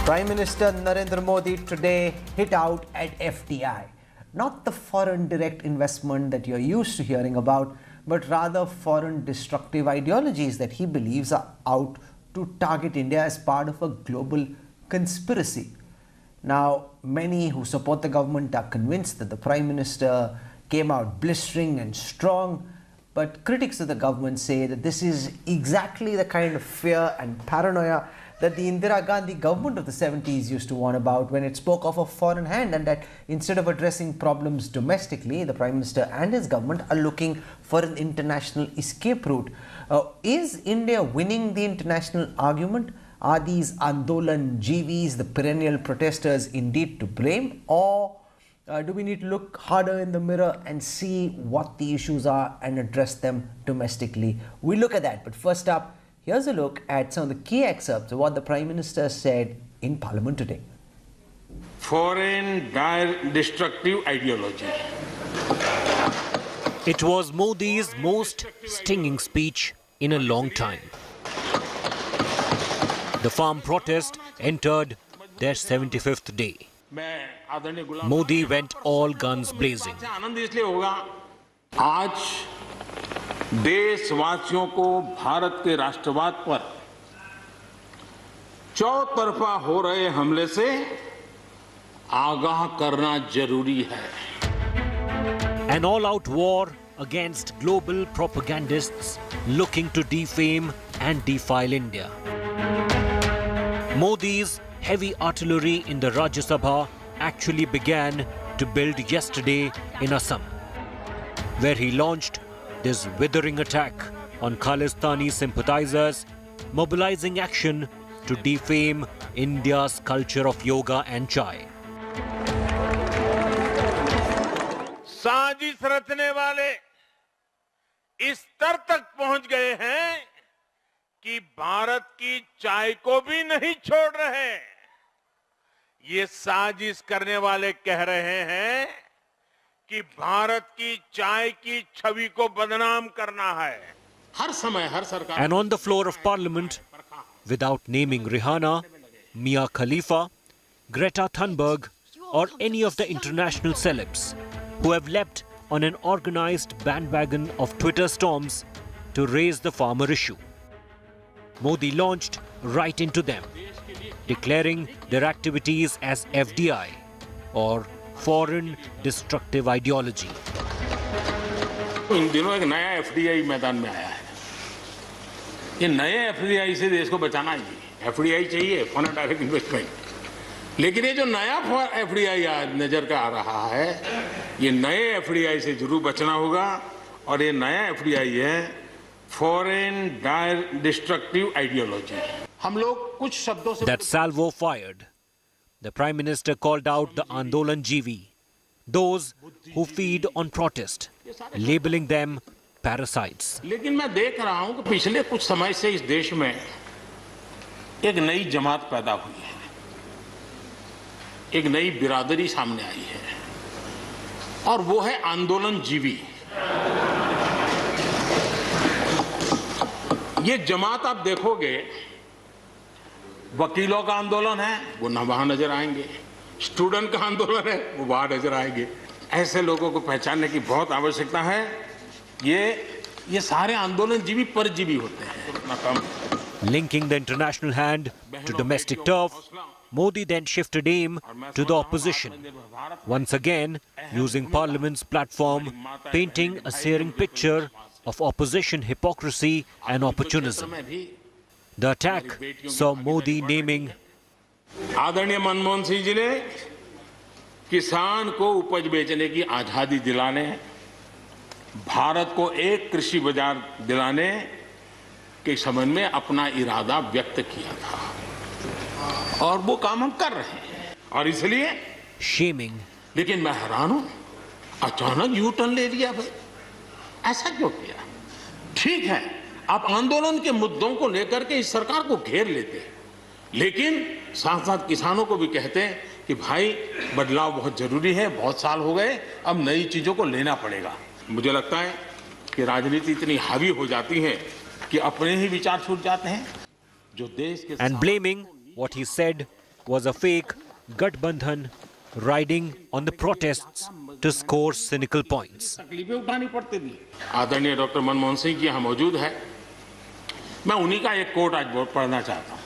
Prime Minister Narendra Modi today hit out at FDI. Not the foreign direct investment that you're used to hearing about, but rather foreign destructive ideologies that he believes are out to target India as part of a global conspiracy. Now, many who support the government are convinced that the Prime Minister came out blistering and strong, but critics of the government say that this is exactly the kind of fear and paranoia that the Indira Gandhi government of the 70s used to warn about when it spoke of a foreign hand, and that instead of addressing problems domestically, the Prime Minister and his government are looking for an international escape route. Is India winning the international argument? Are these Andolan Jivis, the perennial protesters, indeed to blame? Or do we need to look harder in the mirror and see what the issues are and address them domestically? We'll look at that. But first up, here's a look at some of the key excerpts of what the Prime Minister said in Parliament today. Foreign destructive ideology. It was Modi's most stinging speech in a long time. The farm protest entered their 75th day. Modi went all guns blazing. आज देशवासियों को भारत के राष्ट्रवाद पर चौतरफा हो रहे हमले से आगाह करना जरूरी है. An all-out war against global propagandists looking to defame and defile India. Modi's heavy artillery in the Rajya Sabha actually began to build yesterday in Assam, where he launched this withering attack on Khalistani sympathizers, mobilizing action to defame India's culture of yoga and chai. साजिश रचने वाले इस स्तर तक पहुंच गए हैं कि भारत की चाय को भी नहीं छोड़ रहे. ये साजिश करने वाले कह रहे हैं कि भारत की चाय की छवि को बदनाम करना है. हर समय हर सरकार. And on the floor of Parliament, without naming Rihanna, Mia Khalifa, Greta Thunberg, or any of the international celebs who have leapt on an organized bandwagon of Twitter storms to raise the farmer issue, Modi launched right into them, declaring their activities as FDI, or foreign destructive ideology. इन दिनों एक नया FDI मैदान में आया है. ये नए FDI से देश को बचाना है. एफडीआई चाहिए, फॉरेन डायरेक्ट इन्वेस्टमेंट. लेकिन ये जो नया एफडीआई आज नजर का आ रहा है, ये नए एफडीआई से जरूर बचना होगा. और ये नया एफडीआई है फॉरेन डिस्ट्रक्टिव आइडियोलॉजी. हम लोग कुछ शब्दों से that salvo fired. The Prime Minister called out the Andolan Jivi, those who feed on protest, labeling them parasites. लेकिन मैं देख रहा हूं कि पिछले कुछ समय से इस देश में एक नई जमात पैदा हुई है, एक नई बिरादरी सामने आई है, और वो है आंदोलन जीवी. ये जमात आप देखोगे, वकीलों का आंदोलन है, वो ना वहां नजर आएंगे. स्टूडेंट का आंदोलन है, वो वहां नजर आएंगे. ऐसे लोगों को पहचानने की बहुत आवश्यकता है. ये सारे आंदोलन जीवी परजीवी होते हैं. Linking the international hand to domestic turf, Modi then shifted aim to the opposition, once again using Parliament's platform, painting a searing picture of opposition hypocrisy and opportunism. The attack saw Modi naming आदरणीय मनमोहन सिंह जी ने किसान को उपज बेचने की आजादी दिलाने, भारत को एक कृषि बाजार दिलाने के संबंध में अपना इरादा व्यक्त किया था, और वो काम हम कर रहे हैं. और इसलिए shaming. लेकिन मैं हैरान हूं, अचानक यू टर्न ले लिया. भाई ऐसा क्यों किया? ठीक है, आप आंदोलन के मुद्दों को लेकर के इस सरकार को घेर लेते हैं, लेकिन साथ साथ किसानों को भी कहते हैं कि भाई बदलाव बहुत जरूरी है, बहुत साल हो गए, अब नई चीजों को लेना पड़ेगा. मुझे लगता है कि राजनीति इतनी हावी हो जाती है कि अपने ही विचार छूट जाते हैं. and blaming what he said was a fake Gathbandhan riding on the protests to score cynical points. तकलीफें उठानी पड़ती थी। आदरणीय डॉक्टर मनमोहन सिंह जी यहाँ मौजूद है। मैं उन्हीं का एक कोट आज पढ़ना चाहता हूँ।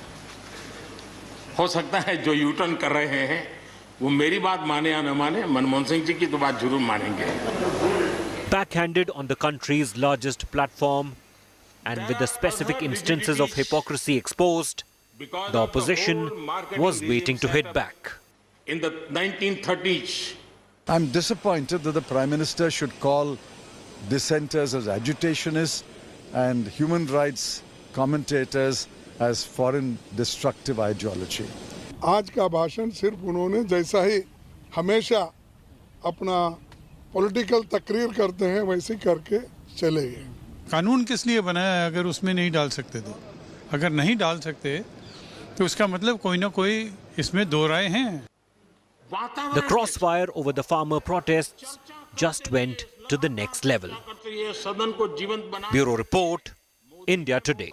हो सकता है जो यू टर्न कर रहे हैं वो मेरी बात माने या न माने, मनमोहन सिंह जी की तो बात जरूर मानेंगे। Backhanded on the country's largest platform and with the specific instances of hypocrisy exposed, the opposition was waiting to hit back. In the 1930s, I'm disappointed that the Prime Minister should call dissenters as agitationists and human rights commentators as foreign destructive ideology. आज का भाषण सिर्फ उन्होंने जैसा ही हमेशा अपना political तकरीर करते हैं वैसे करके चले गए। कानून किस लिए बनाया है अगर उसमें नहीं डाल सकते तो? अगर नहीं डाल सकते तो उसका मतलब कोई ना कोई इसमें दो राय हैं। The crossfire over the farmer protests just went to the next level. Bureau Report, India Today.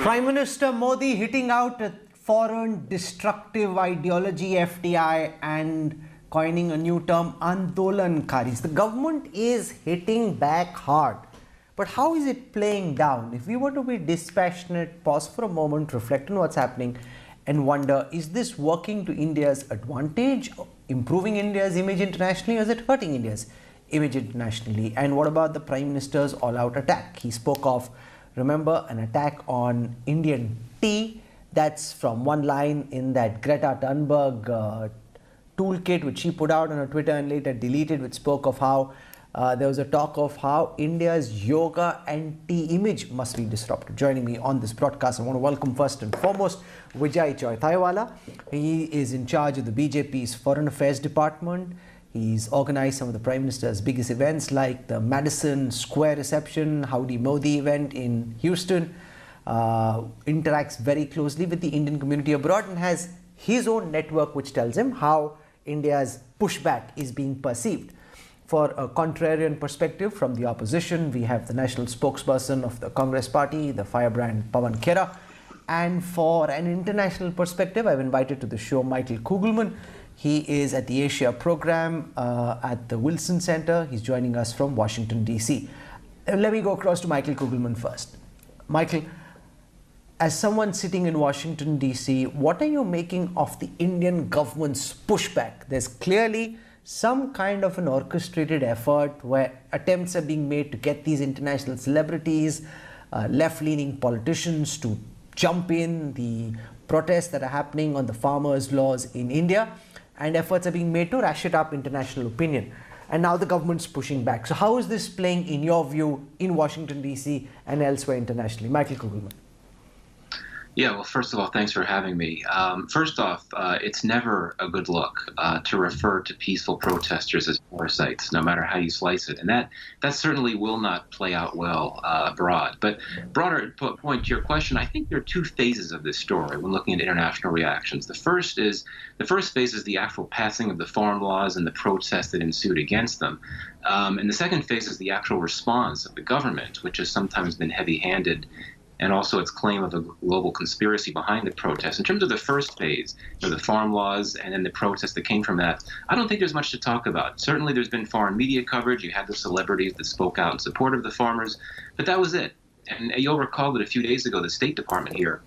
Prime Minister Modi hitting out at foreign destructive ideology FDI and coining a new term Andolankaris. The government is hitting back hard. But how is it playing down? If we were to be dispassionate, pause for a moment, reflect on what's happening and wonder, is this working to India's advantage, improving India's image internationally, or is it hurting India's image internationally? And what about the Prime Minister's all-out attack? He spoke of, remember, an attack on Indian tea. That's from one line in that Greta Thunberg toolkit which she put out on her Twitter and later deleted, which spoke of how there was a talk of how India's yoga and tea image must be disrupted. Joining me on this broadcast, I want to welcome first and foremost Vijay Choithaiwala. He is in charge of the BJP's Foreign Affairs Department. He's organized some of the Prime Minister's biggest events like the Madison Square reception, Howdy Modi event in Houston, interacts very closely with the Indian community abroad and has his own network which tells him how India's pushback is being perceived. For a contrarian perspective from the opposition, we have the national spokesperson of the Congress party, the firebrand Pawan Khera. And for an international perspective, I've invited to the show Michael Kugelman. He is at the Asia program at the Wilson Center. He's joining us from Washington, D.C. Let me go across to Michael Kugelman first. Michael, as someone sitting in Washington, D.C., what are you making of the Indian government's pushback? There's clearly some kind of an orchestrated effort where attempts are being made to get these international celebrities, left-leaning politicians to jump in the protests that are happening on the farmers' laws in India, and efforts are being made to ratchet up international opinion. And now the government's pushing back. So how is this playing, in your view, in Washington, D.C. and elsewhere internationally? Michael Kugelman. Yeah, well, first of all, thanks for having me. First off, it's never a good look to refer to peaceful protesters as parasites, no matter how you slice it. And that certainly will not play out well abroad. But broader point to your question, I think there are two phases of this story when looking at international reactions. The first phase is the actual passing of the farm laws and the protests that ensued against them. And the second phase is the actual response of the government, which has sometimes been heavy-handed, and also its claim of a global conspiracy behind the protests. In terms of the first phase, the farm laws and then the protests that came from that, I don't think there's much to talk about. Certainly there's been foreign media coverage. You had the celebrities that spoke out in support of the farmers, but that was it. And you'll recall that a few days ago, the State Department here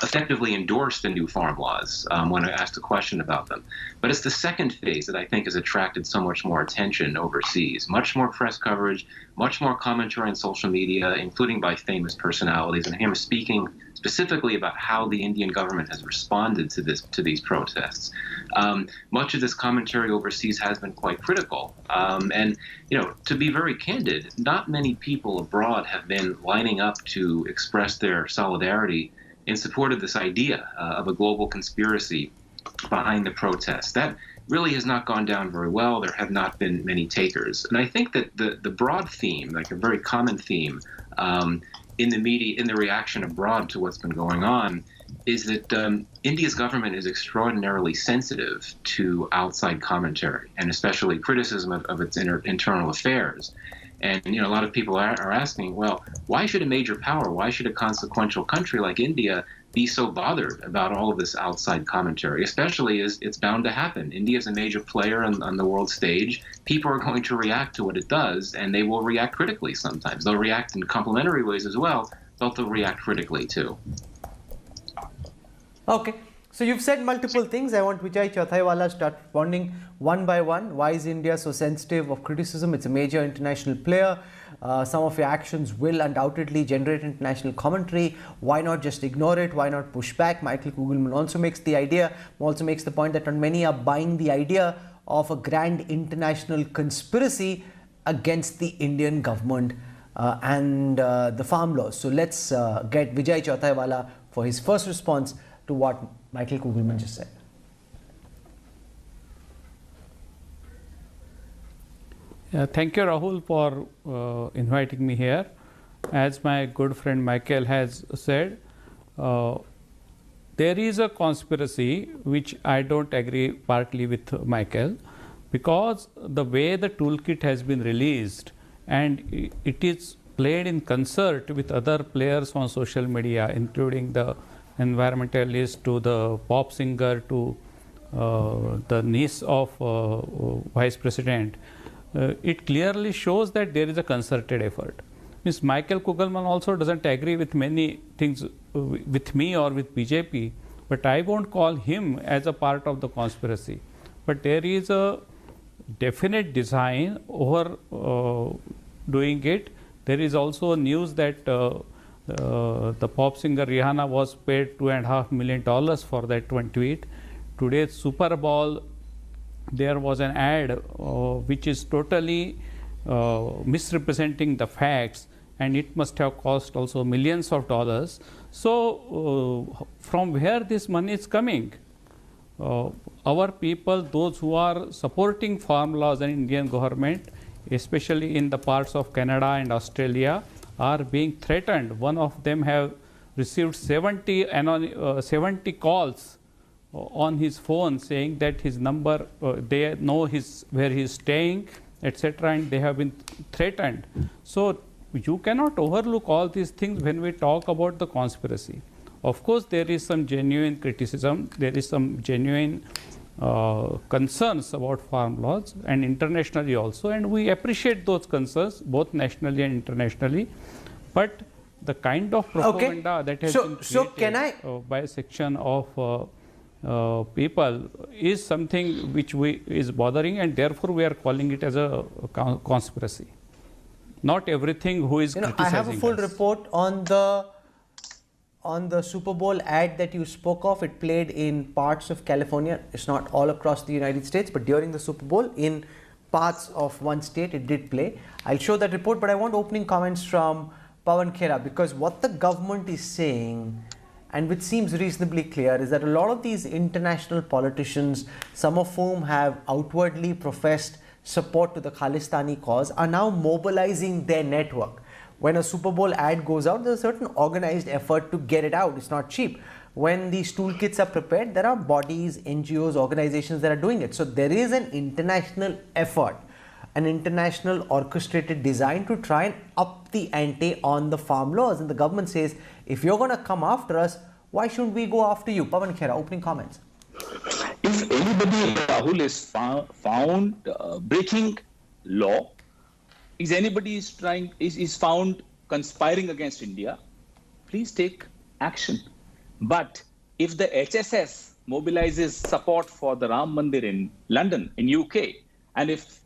effectively endorsed the new farm laws when I asked a question about them. But it's the second phase that I think has attracted so much more attention overseas. Much more press coverage, much more commentary on social media, including by famous personalities, and him speaking specifically about how the Indian government has responded to these protests. Much of this commentary overseas has been quite critical. And, to be very candid, not many people abroad have been lining up to express their solidarity in support of this idea of a global conspiracy behind the protests. That really has not gone down very well. There have not been many takers. And I think that the broad theme, like a very common theme in the media, in the reaction abroad to what's been going on, is that India's government is extraordinarily sensitive to outside commentary, and especially criticism of its internal affairs. And a lot of people are asking, well, why should a major power, why should a consequential country like India be so bothered about all of this outside commentary, especially as it's bound to happen. India is a major player on the world stage. People are going to react to what it does, and they will react critically sometimes. They'll react in complimentary ways as well, but they'll react critically too. Okay. So you've said multiple things. I want Vijay Chauthaiwala to start responding one by one. Why is India so sensitive of criticism? It's a major international player. Some of your actions will undoubtedly generate international commentary. Why not just ignore it? Why not push back? Michael Kugelman also makes the point that many are buying the idea of a grand international conspiracy against the Indian government and the farm laws. So let's get Vijay Chauthaiwala for his first response to what Michael Kugelman just said. Thank you, Rahul, for inviting me here. As my good friend Michael has said, there is a conspiracy which I don't agree partly with Michael, because the way the toolkit has been released and it is played in concert with other players on social media, including the environmentalist to the pop singer to the niece of vice president, it clearly shows that there is a concerted effort. Means Michael Kugelman also doesn't agree with many things with me or with BJP, but I won't call him as a part of the conspiracy. But there is a definite design over doing it. There is also news that the pop singer Rihanna was paid $2.5 million for that one tweet. Today's Super Bowl, there was an ad which is totally misrepresenting the facts, and it must have cost also millions of dollars. So from where this money is coming? Our people, those who are supporting farm laws and Indian government, especially in the parts of Canada and Australia, are being threatened. One of them have received 70 calls on his phone saying that his number, they know where he is staying, etc., and they have been threatened. So you cannot overlook all these things when we talk about the conspiracy. Of course, there is some genuine criticism, there is some genuine concerns about farm laws, and internationally also, and we appreciate those concerns both nationally and internationally. But the kind of propaganda that has been created by a section of people is something which is bothering, and therefore we are calling it as a conspiracy. Not everything who is criticizing. I have a full report on the Super Bowl ad that you spoke of. It played in parts of California. It's not all across the United States, but during the Super Bowl in parts of one state it did play. I'll show that report, but I want opening comments from Pawan Khera, because what the government is saying, and which seems reasonably clear, is that a lot of these international politicians, some of whom have outwardly professed support to the Khalistani cause, are now mobilizing their network. When a Super Bowl ad goes out, there's a certain organized effort to get it out. It's not cheap. When these toolkits are prepared, there are bodies, NGOs, organizations that are doing it. So there is an international effort, an international orchestrated design to try and up the ante on the farm laws. And the government says, if you're going to come after us, why shouldn't we go after you? Pawan Khera, opening comments. If anybody, Rahul, is found breaking law, is anybody is found conspiring against India, please take action. But if the HSS mobilizes support for the Ram Mandir in London, in UK, and if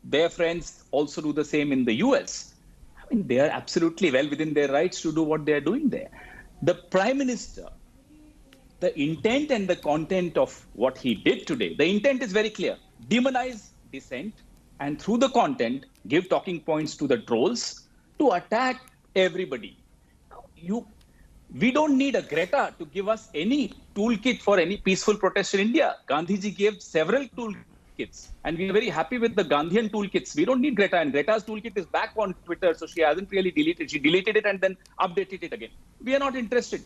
their friends also do the same in the US, I mean, they are absolutely well within their rights to do what they are doing there. The Prime Minister, the intent and the content of what he did today, the intent is very clear. Demonize dissent, and through the content, give talking points to the trolls to attack everybody. We don't need a Greta to give us any toolkit for any peaceful protest in India. Gandhiji gave several toolkits, and we are very happy with the Gandhian toolkits. We don't need Greta, and Greta's toolkit is back on Twitter, so she hasn't really deleted. She deleted it and then updated it again. We are not interested.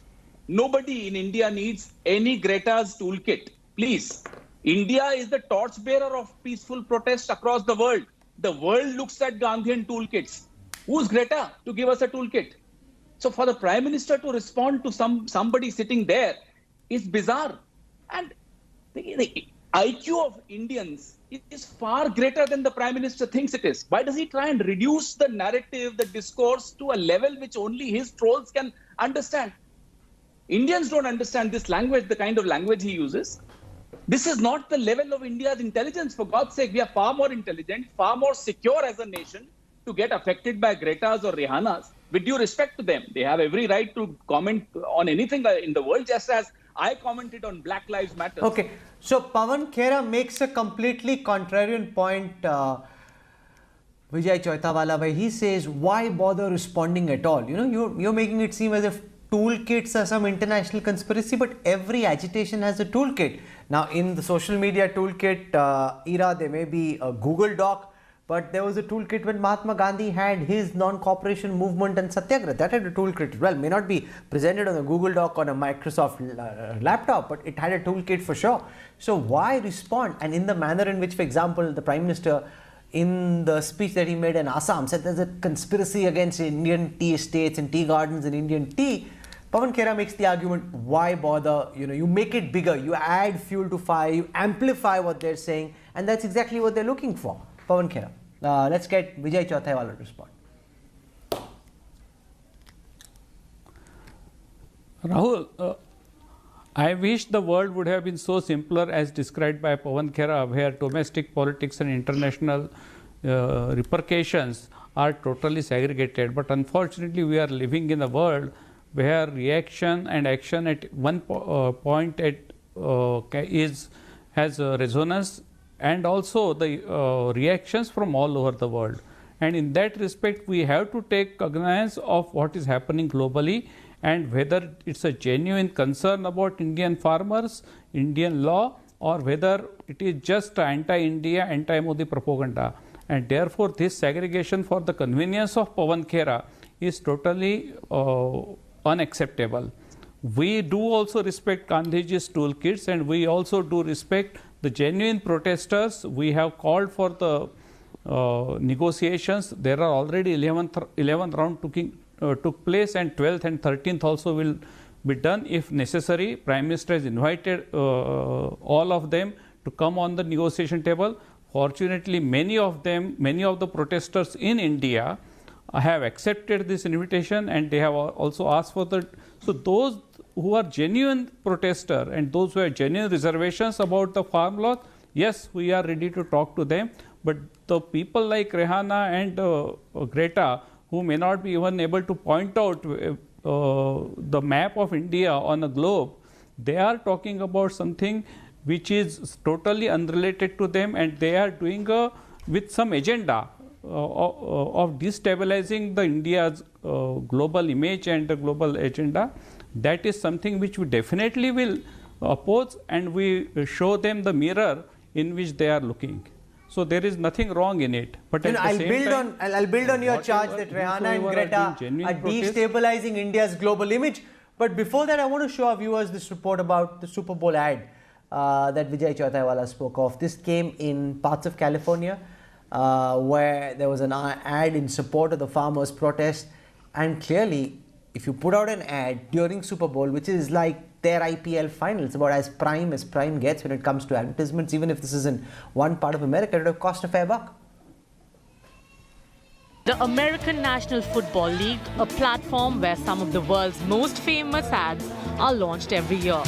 Nobody in India needs any Greta's toolkit. Please. India is the torchbearer of peaceful protest across the world. The world looks at Gandhian toolkits. Who's Greta to give us a toolkit? So for the Prime Minister to respond to somebody sitting there is bizarre. And the IQ of Indians is far greater than the Prime Minister thinks it is. Why does he try and reduce the narrative, the discourse to a level which only his trolls can understand? Indians don't understand this language, the kind of language he uses. This is not the level of India's intelligence. For God's sake, we are far more intelligent, far more secure as a nation to get affected by Gretas or Rihannas. With due respect to them, they have every right to comment on anything in the world, just as I commented on Black Lives Matter. Okay, so Pawan Khera makes a completely contrarian point, Vijay Chaitawala, where he says, why bother responding at all? You know, you're making it seem as if toolkits are some international conspiracy, but every agitation has a toolkit. Now, in the social media toolkit era, there may be a Google Doc, but there was a toolkit when Mahatma Gandhi had his non-cooperation movement and Satyagraha. That had a toolkit as well. May not be presented on a Google Doc on a Microsoft laptop, but it had a toolkit for sure. So why respond? And in the manner in which, for example, the Prime Minister, in the speech that he made in Assam, said there's a conspiracy against Indian tea estates and tea gardens and Indian tea. Pawan Khera makes the argument, why bother? You know, you make it bigger, you add fuel to fire, you amplify what they're saying, and that's exactly what they're looking for. Pawan Khera. Let's get Vijay Chaitawala to respond. Rahul, I wish the world would have been so simpler as described by Pawan Khera, where domestic politics and international repercussions are totally segregated. But unfortunately, we are living in a world where reaction and action at one point has a resonance, and also the reactions from all over the world. And in that respect, we have to take cognizance of what is happening globally and whether it's a genuine concern about Indian farmers, Indian law, or whether it is just anti-India, anti-Modi propaganda. And therefore, this segregation for the convenience of Pawan Khera is totally unacceptable. We do also respect Gandhiji's toolkits, and we also do respect the genuine protesters. We have called for the negotiations. There are already 11 round took place, and 12th and 13th also will be done if necessary. Prime Minister has invited all of them to come on the negotiation table. Fortunately, many of the protesters in India have accepted this invitation, and they have also asked for the. So those who are genuine protester and those who have genuine reservations about the farm law, yes, we are ready to talk to them. But the people like Rihanna and Greta, who may not be even able to point out the map of India on a globe, they are talking about something which is totally unrelated to them, and they are doing with some agenda of destabilizing the India's global image and the global agenda. That is something which we definitely will oppose, and we show them the mirror in which they are looking. So there is nothing wrong in it. But I'll build on your charge that Rihanna and Greta are destabilizing India's global image. But before that, I want to show our viewers this report about the Super Bowl ad that Vijay Chaitawala spoke of. This came in parts of California where there was an ad in support of the farmers' protest, and clearly, if you put out an ad during Super Bowl, which is like their IPL final, it's about as prime gets when it comes to advertisements, even if this is in one part of America, it would have cost a fair buck. The American National Football League, a platform where some of the world's most famous ads are launched every year.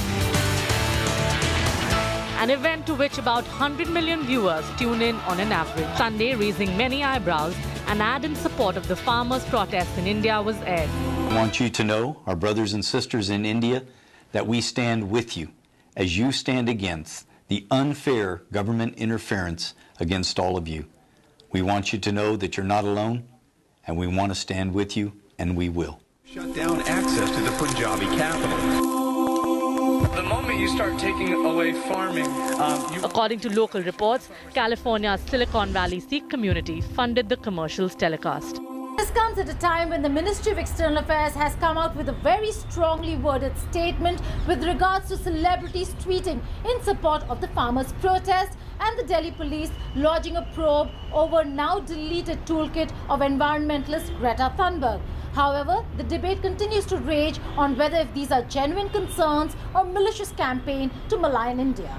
An event to which about 100 million viewers tune in on an average. Sunday, raising many eyebrows, an ad in support of the farmers' protests in India was aired. I want you to know, our brothers and sisters in India, that we stand with you as you stand against the unfair government interference against all of you. We want you to know that you're not alone, and we want to stand with you, and we will. Shut down access to the Punjabi capital. The moment you start taking away farming... According to local reports, California's Silicon Valley Sikh community funded the commercial's telecast. This comes at a time when the Ministry of External Affairs has come out with a very strongly worded statement with regards to celebrities tweeting in support of the farmers' protest and the Delhi police lodging a probe over now deleted toolkit of environmentalist Greta Thunberg. However, the debate continues to rage on whether if these are genuine concerns or malicious campaign to malign India.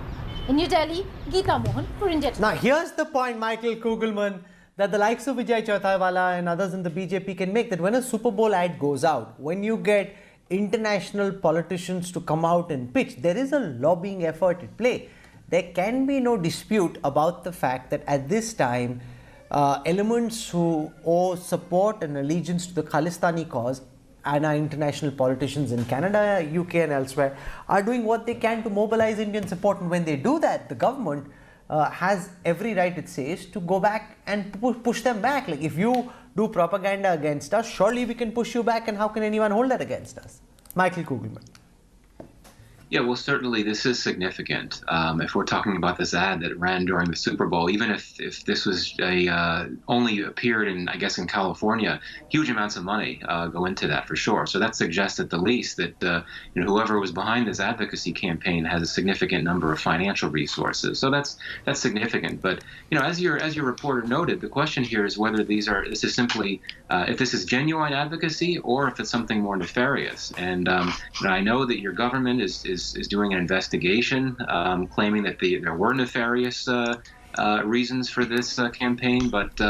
In New Delhi, Geeta Mohan for India Today. Now here's the point, Michael Kugelman, that the likes of Vijay Chautaiwala and others in the BJP can make, that when a Super Bowl ad goes out, when you get international politicians to come out and pitch, there is a lobbying effort at play. There can be no dispute about the fact that at this time, elements who owe support and allegiance to the Khalistani cause and our international politicians in Canada, UK and elsewhere are doing what they can to mobilize Indian support. And when they do that, the government has every right, it says, to go back and push them back. Like, if you do propaganda against us, surely we can push you back, and how can anyone hold that against us? Michael Kugelman. Yeah, well, certainly this is significant. If we're talking about this ad that ran during the Super Bowl, even if this was only appeared in, I guess, in California, huge amounts of money go into that for sure. So that suggests at the least that whoever was behind this advocacy campaign has a significant number of financial resources. So that's significant. But as your reporter noted, the question here is whether this is simply if this is genuine advocacy or if it's something more nefarious. And I know that your government is doing an investigation, claiming that there were nefarious reasons for this campaign, but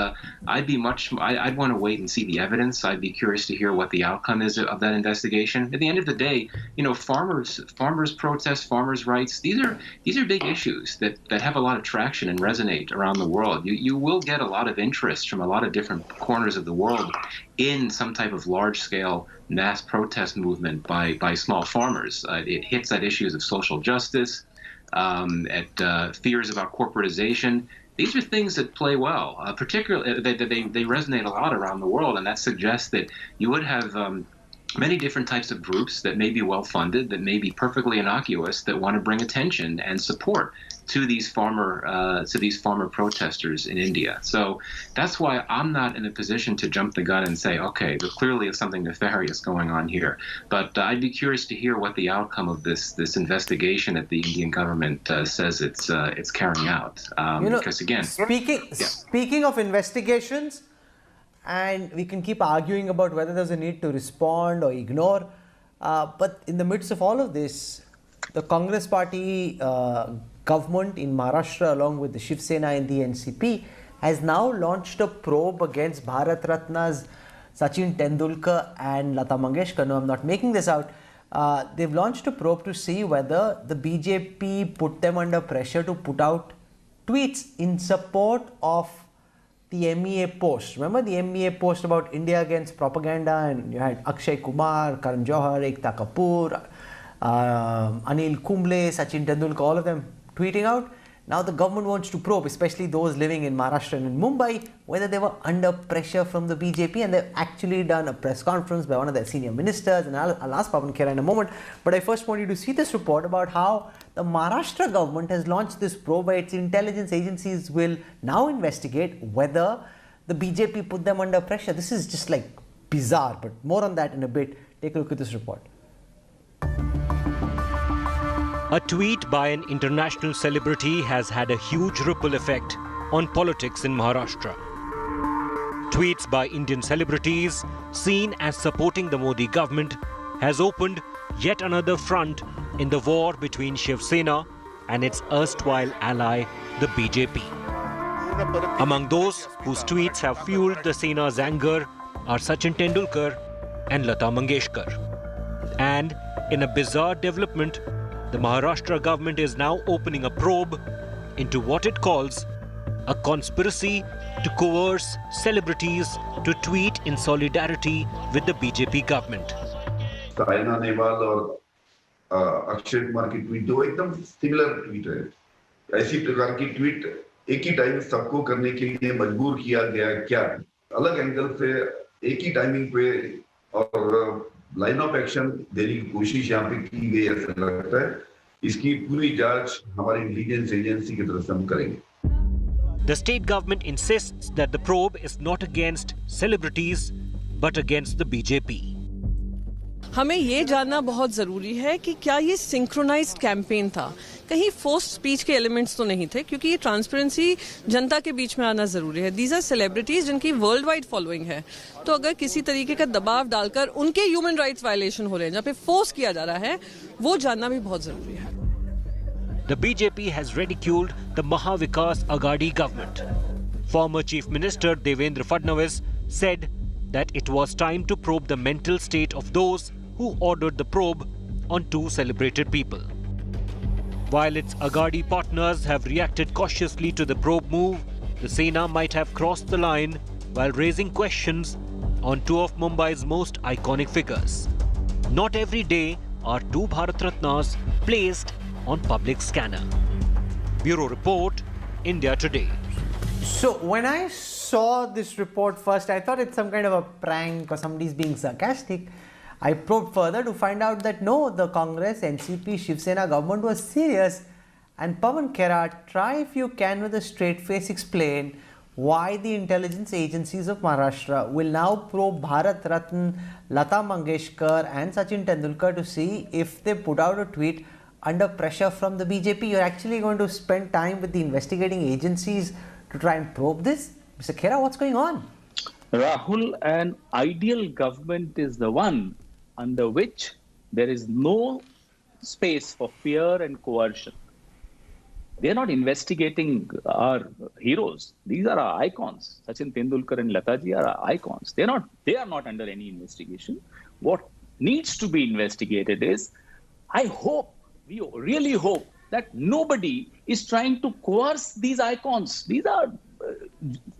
I'd want to wait and see the evidence. I'd be curious to hear what the outcome is of that investigation. At the end of the day, farmers protests, farmers' rights, these are big issues that have a lot of traction and resonate around the world. You will get a lot of interest from a lot of different corners of the world in some type of large-scale mass protest movement by small farmers. It hits at issues of social justice, at fears about corporatization. These are things that play well, particularly they resonate a lot around the world, and that suggests that you would have many different types of groups that may be well-funded, that may be perfectly innocuous, that want to bring attention and support to these farmer protesters in India. So that's why I'm not in a position to jump the gun and say, okay, there clearly is something nefarious going on here. But I'd be curious to hear what the outcome of this investigation that the Indian government says it's carrying out. Because again, speaking of investigations, and we can keep arguing about whether there's a need to respond or ignore, but in the midst of all of this, the Congress party government in Maharashtra, along with the Shiv Sena and the NCP, has now launched a probe against Bharat Ratnas Sachin Tendulkar and Lata Mangeshkar. No, I'm not making this out. They've launched a probe to see whether the BJP put them under pressure to put out tweets in support of the MEA post. Remember the MEA post about India against propaganda, and you had Akshay Kumar, Karan Johar, Ekta Kapoor, Anil Kumble, Sachin Tendulkar, all of them tweeting out. Now the government wants to probe, especially those living in Maharashtra and in Mumbai, whether they were under pressure from the BJP, and they've actually done a press conference by one of their senior ministers, and I'll ask Pawan Khera in a moment. But I first want you to see this report about how the Maharashtra government has launched this probe where its intelligence agencies will now investigate whether the BJP put them under pressure. This is just like bizarre, but more on that in a bit. Take a look at this report. A tweet by an international celebrity has had a huge ripple effect on politics in Maharashtra. Tweets by Indian celebrities seen as supporting the Modi government has opened yet another front in the war between Shiv Sena and its erstwhile ally, the BJP. Among those whose tweets have fueled the Sena's anger are Sachin Tendulkar and Lata Mangeshkar. And in a bizarre development, the Maharashtra government is now opening a probe into what it calls a conspiracy to coerce celebrities to tweet in solidarity with the BJP government. Saina Nehwal और अक्षय कुमार की tweet दो एकदम similar tweet है। ऐसी प्रकार की tweet एक ही time सबको करने के लिए मजबूर किया गया क्या? अलग एंगल से एक ही टाइमिंग पे और लाइन ऑफ एक्शन देने की कोशिश यहाँ पे की गई ऐसा लगता है। इसकी पूरी जांच हमारी इंटेलिजेंस एजेंसी की तरफ से हम करेंगे। The state government insists that the probe is not against celebrities but against the BJP. हमें ये जानना बहुत ज़रूरी है कि क्या ये सिंक्रोनाइज्ड कैंपेन था, कहीं फोर्स्ड स्पीच के एलिमेंट्स तो नहीं थे, क्योंकि ये ट्रांसपेरेंसी जनता के बीच में आना ज़रूरी है. दीज आर सेलिब्रिटीज जिनकी वर्ल्ड वाइड फॉलोइंग है, तो अगर किसी तरीके का दबाव डालकर उनके ह्यूमन राइट्स वायलेशन हो रहे हैं, जहाँ पे फोर्स किया जा रहा है, वो जानना भी बहुत ज़रूरी है. The BJP has ridiculed the Maha Vikas Aghadi government. Former Chief Minister Devendra Fadnavis said that it was time to probe the mental state of those who ordered the probe on two celebrated people. While its Aghadi partners have reacted cautiously to the probe move, the Sena might have crossed the line while raising questions on two of Mumbai's most iconic figures. Not every day are two Bharat Ratnas placed on public scanner. Bureau Report, India Today. So when I saw this report first, I thought it's some kind of a prank or somebody's being sarcastic. I probed further to find out that no, the Congress, NCP, Shiv Sena government was serious. And Pawan Khera, try if you can with a straight face explain why the intelligence agencies of Maharashtra will now probe Bharat Ratna, Lata Mangeshkar and Sachin Tendulkar to see if they put out a tweet under pressure from the BJP. You're actually going to spend time with the investigating agencies to try and probe this? Mr. Khera, what's going on? Rahul, an ideal government is the one under which there is no space for fear and coercion. They are not investigating our heroes. These are our icons. Sachin Tendulkar and Lataji are our icons. They are not under any investigation. What needs to be investigated is, we really hope that nobody is trying to coerce these icons. These are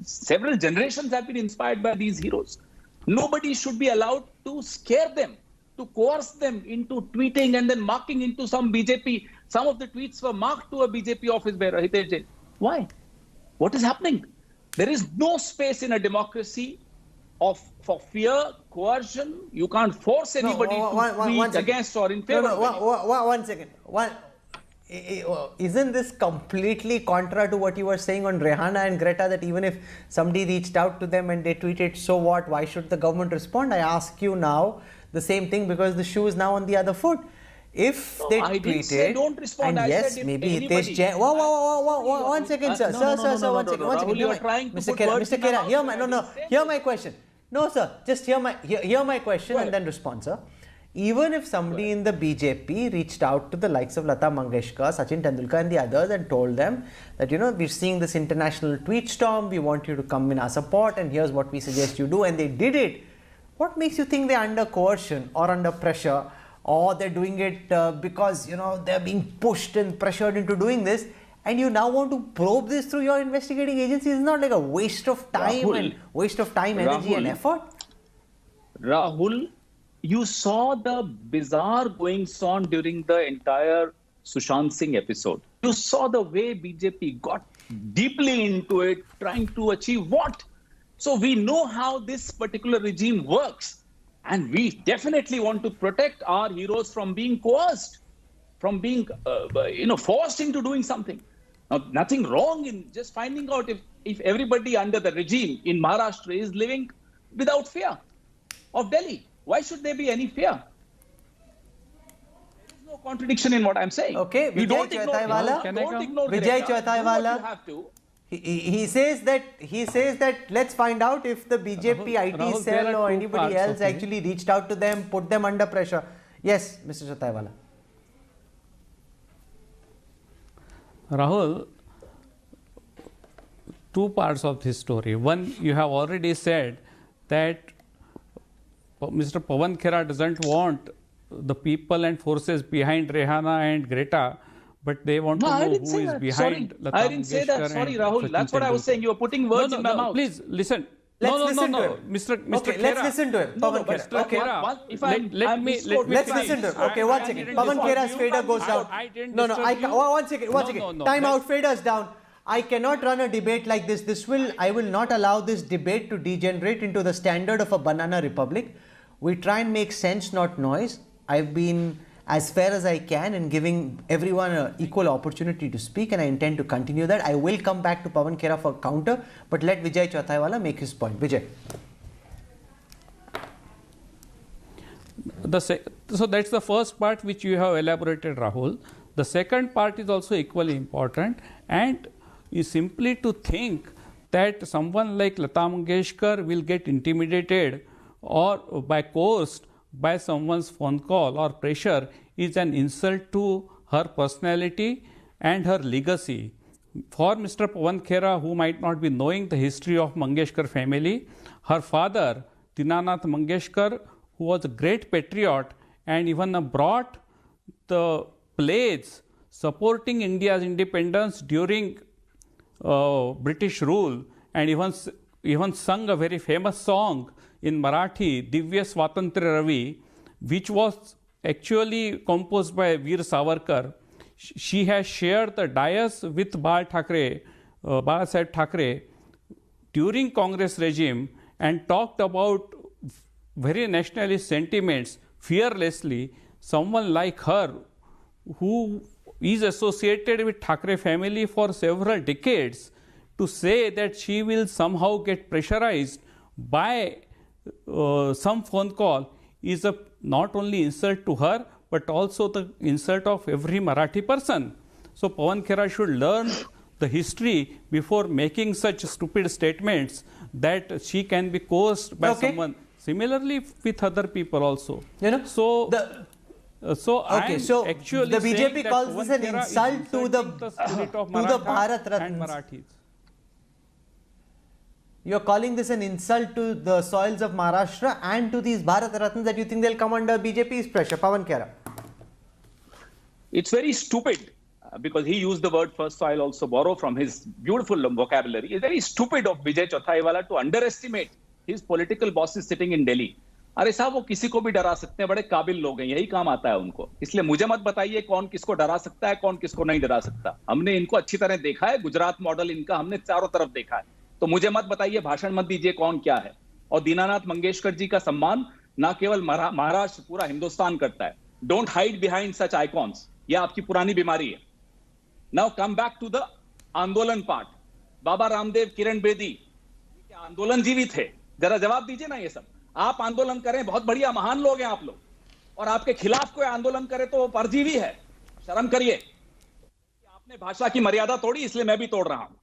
several generations have been inspired by these heroes. Nobody should be allowed to scare them, to coerce them into tweeting and then marking into some BJP. Some of the tweets were marked to a BJP office bearer. Why? What is happening? There is no space in a democracy for fear, coercion. You can't force anybody to tweet against or in favor. One second. Isn't this completely contra to what you were saying on Rihanna and Greta, that even if somebody reached out to them and they tweeted, so what, why should the government respond? I ask you now the same thing because the shoe is now on the other foot. If they tweeted, didn't say don't respond. and yes, maybe Hitesh Jain. One second, sir. Sir, one second. Mr. Khera, hear my question. No, sir, just hear my question and then respond, sir. Even if somebody in the BJP reached out to the likes of Lata Mangeshkar, Sachin Tendulkar and the others and told them that, we're seeing this international tweet storm, we want you to come in our support and here's what we suggest you do, and they did it, what makes you think they're under coercion or under pressure, or they're doing it because, they're being pushed and pressured into doing this, and you now want to probe this through your investigating agencies? It's not like a waste of time energy and effort? Rahul, you saw the bizarre goings on during the entire Sushant Singh episode. You saw the way BJP got deeply into it, trying to achieve what? So we know how this particular regime works. And we definitely want to protect our heroes from being coerced, from being forced into doing something. Now, nothing wrong in just finding out if everybody under the regime in Maharashtra is living without fear of Delhi. Why should there be any fear? There's no contradiction in what I'm saying. Okay, we don't ignore Vijay Chaitaiwala. He says that let's find out if the BJP IT cell or anybody else actually reached out to them, put them under pressure. Yes, Mr. Chaitaiwala. Rahul, two parts of this story. One, you have already said that Mr. Pawan Khera doesn't want the people and forces behind Rihanna and Greta, but they want to know who is behind Lata I didn't say that. Sorry, Rahul. That's what I was saying. You were putting words in my mouth. Please listen. Let's listen to him. Mr. Okay, Khera. Let's listen to him. Pawan Khera. Okay. Let's listen to him. Okay, one second. Pawan Khera's fader goes down. One second. Time out. Fader's down. I cannot run a debate like this. I will not allow this debate to degenerate into the standard of a banana republic. We try and make sense, not noise. I've been as fair as I can and giving everyone an equal opportunity to speak, and I intend to continue that. I will come back to Pawan Khera for counter, but let Vijay Chauthaiwala make his point. Vijay. So that's the first part which you have elaborated, Rahul. The second part is also equally important, and is simply to think that someone like Lata Mangeshkar will get intimidated or by coerced by someone's phone call or pressure is an insult to her personality and her legacy. For Mr. Pawan Khera, who might not be knowing the history of Mangeshkar family, her father, Dinanath Mangeshkar, who was a great patriot and even brought the plays supporting India's independence during British rule, and even sung a very famous song in Marathi, Divya Swatantra Ravi, which was actually composed by Veer Savarkar. She has shared the dais with Bal Saheb Thackeray during Congress regime and talked about very nationalist sentiments fearlessly. Someone like her, who is associated with Thackeray family for several decades, to say that she will somehow get pressurized by some phone call is a not only insult to her but also the insult of every Marathi person. So Pawan Khera should learn the history before making such stupid statements that she can be coerced by someone. Similarly with other people also. You know, so okay, so actually the BJP calls this an insult to the Bharat Ratnas. You're calling this an insult to the soils of Maharashtra and to these Bharat Ratnas that you think they'll come under BJP's pressure. Pawan Khera. It's very stupid because he used the word first, so I'll also borrow from his beautiful vocabulary. It's very stupid of Vijay Chauthaiwala to underestimate his political bosses sitting in Delhi. अरे साहब वो किसी को भी डरा सकते हैं, बड़े काबिल लोग हैं, यही काम आता है उनको. इसलिए मुझे मत बताइए कौन किसको डरा सकता है, कौन किसको नहीं डरा सकता. हमने इनको अच्छी तरह देखा है, गुजरात मॉडल इनका हमने चारों तरफ देखा है. तो मुझे मत बताइए, भाषण मत दीजिए कौन क्या है. और दीनानाथ मंगेशकर जी का सम्मान ना केवल महाराष्ट्र, पूरा हिंदुस्तान करता है. Don't hide behind such icons. ये आपकी पुरानी बीमारी है. Now come back to the andolan part. Baba Ramdev, Kiran Bedi, क्या आंदोलन जीवी थे? जरा जवाब दीजिए ना. ये सब आप आंदोलन करें, बहुत बढ़िया, महान लोग हैं आप लोग, और आपके खिलाफ कोई आंदोलन करे तो वो परजीवी है. शर्म करिए. आपने भाषा की मर्यादा तोड़ी, इसलिए मैं भी तोड़ रहा हूं.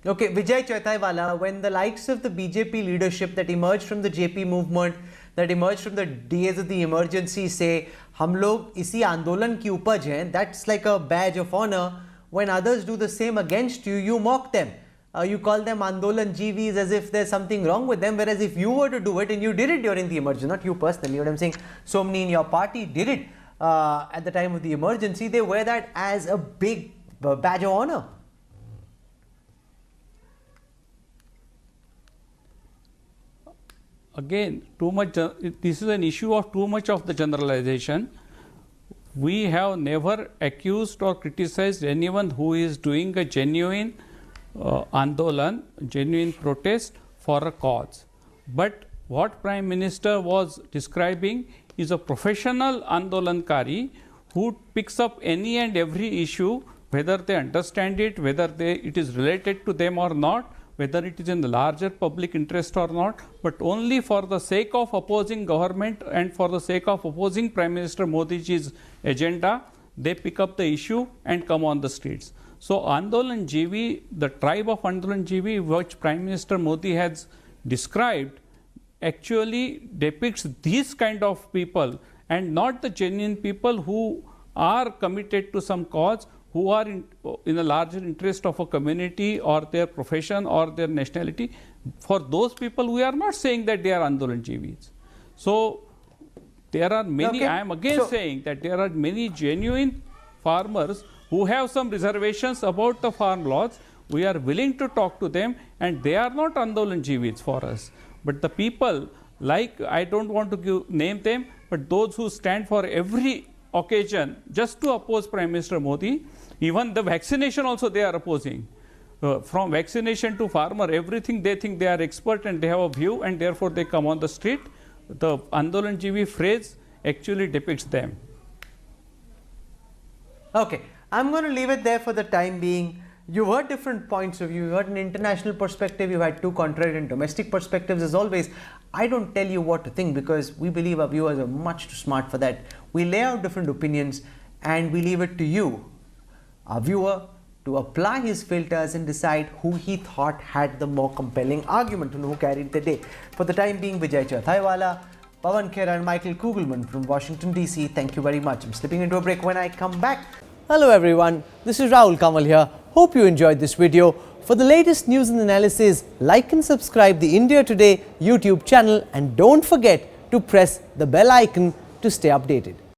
Okay, Vijay Chauthaiwala, when the likes of the BJP leadership that emerged from the JP movement, that emerged from the days of the emergency say, हम लोग इसी आंदोलन की उपज हैं, that's like a badge of honor. When others do the same against you, you mock them. You call them Andolan GVs as if there's something wrong with them, whereas if you were to do it, and you did it during the emergency, not you personally, what I'm saying, so many in your party did it at the time of the emergency, they wear that as a big badge of honor. Again, too much. This is an issue of too much of the generalization. We have never accused or criticized anyone who is doing a genuine andolan, genuine protest for a cause. But what Prime Minister was describing is a professional andolankari who picks up any and every issue, whether they understand it, whether it is related to them or not, whether it is in the larger public interest or not, but only for the sake of opposing government and for the sake of opposing Prime Minister Modi ji's agenda, they pick up the issue and come on the streets. So Andolan GV, the tribe of Andolan GV, which Prime Minister Modi has described, actually depicts these kind of people and not the genuine people who are committed to some cause, who are in a larger interest of a community or their profession or their nationality. For those people, we are not saying that they are Andolan GVs. So there are many, I am again saying that there are many genuine farmers who have some reservations about the farm laws. We are willing to talk to them, and they are not Andolan GVs for us. But the people, like, I don't want to name them, but those who stand for every occasion just to oppose Prime Minister Modi, even the vaccination also they are opposing. From vaccination to farmer, everything they think they are expert and they have a view, and therefore they come on the street. the Andolanjeevi phrase actually depicts them. Okay, I'm going to leave it there for the time being. You heard different points of view. You heard an international perspective. You had two contrarian domestic perspectives. As always, I don't tell you what to think because we believe our viewers are much too smart for that. We lay out different opinions and we leave it to you, our viewer, to apply his filters and decide who he thought had the more compelling argument and who carried the day. For the time being, Vijay Chathaiwala, Pawan Khera and Michael Kugelman from Washington DC, thank you very much. I'm slipping into a break. When I come back. Hello everyone, this is Rahul Kamal here. Hope you enjoyed this video. For the latest news and analysis, like and subscribe the India Today YouTube channel and don't forget to press the bell icon to stay updated.